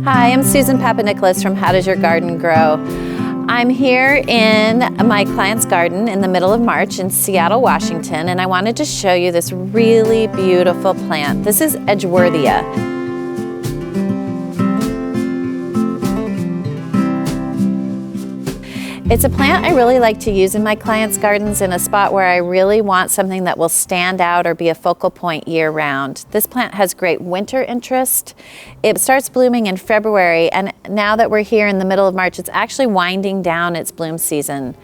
Hi, I'm Susan Papanicholas from How Does Your Garden Grow? I'm here in my client's garden in the middle of March in Seattle, Washington, and I wanted to show you this really beautiful plant. This is Edgeworthia. It's a plant I really like to use in my clients' gardens in a spot where I really want something that will stand out or be a focal point year-round. This plant has great winter interest. It starts blooming in February, and now that we're here in the middle of March, it's actually winding down its bloom season.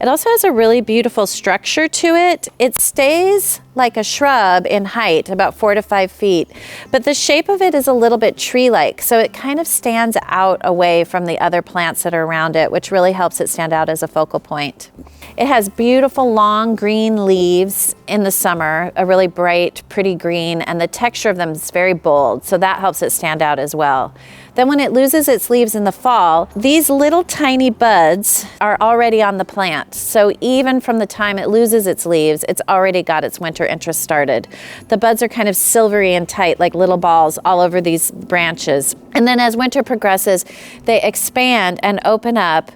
It also has a really beautiful structure to it. It stays like a shrub in height, about 4 to 5 feet, but the shape of it is a little bit tree-like, so it kind of stands out away from the other plants that are around it, which really helps it stand out as a focal point. It has beautiful long green leaves in the summer, a really bright, pretty green, and the texture of them is very bold, so that helps it stand out as well. Then when it loses its leaves in the fall, these little tiny buds are already on the plant. So even from the time it loses its leaves, it's already got its winter interest started. The buds are kind of silvery and tight, like little balls all over these branches. And then as winter progresses, they expand and open up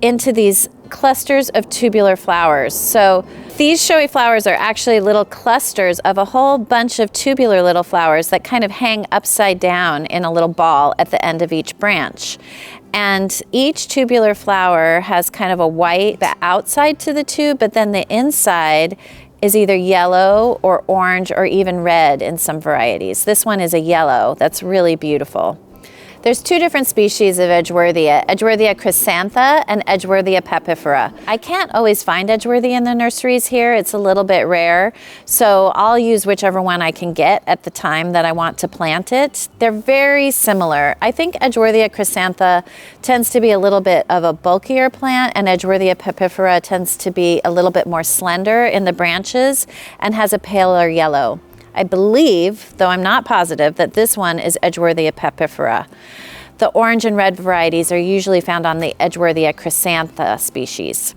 into these clusters of tubular flowers. So these showy flowers are actually little clusters of a whole bunch of tubular little flowers that kind of hang upside down in a little ball at the end of each branch. And each tubular flower has kind of a white outside to the tube, but then the inside is either yellow or orange or even red in some varieties. This one is a yellow. That's really beautiful. There's two different species of Edgeworthia, Edgeworthia chyrsantha and Edgeworthia papyrifera. I can't always find Edgeworthia in the nurseries here. It's a little bit rare, so I'll use whichever one I can get at the time that I want to plant it. They're very similar. I think Edgeworthia chyrsantha tends to be a little bit of a bulkier plant, and Edgeworthia papyrifera tends to be a little bit more slender in the branches and has a paler yellow. I believe, though I'm not positive, that this one is Edgeworthia papyrifera. The orange and red varieties are usually found on the Edgeworthia chyrsantha species.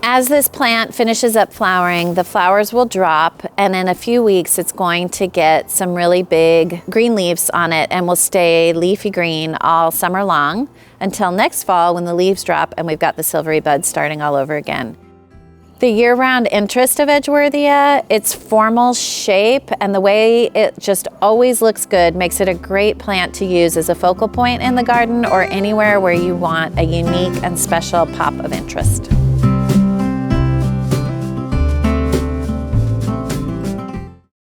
As this plant finishes up flowering, the flowers will drop, and in a few weeks it's going to get some really big green leaves on it and will stay leafy green all summer long until next fall when the leaves drop and we've got the silvery buds starting all over again. The year-round interest of Edgeworthia, its formal shape and the way it just always looks good makes it a great plant to use as a focal point in the garden or anywhere where you want a unique and special pop of interest.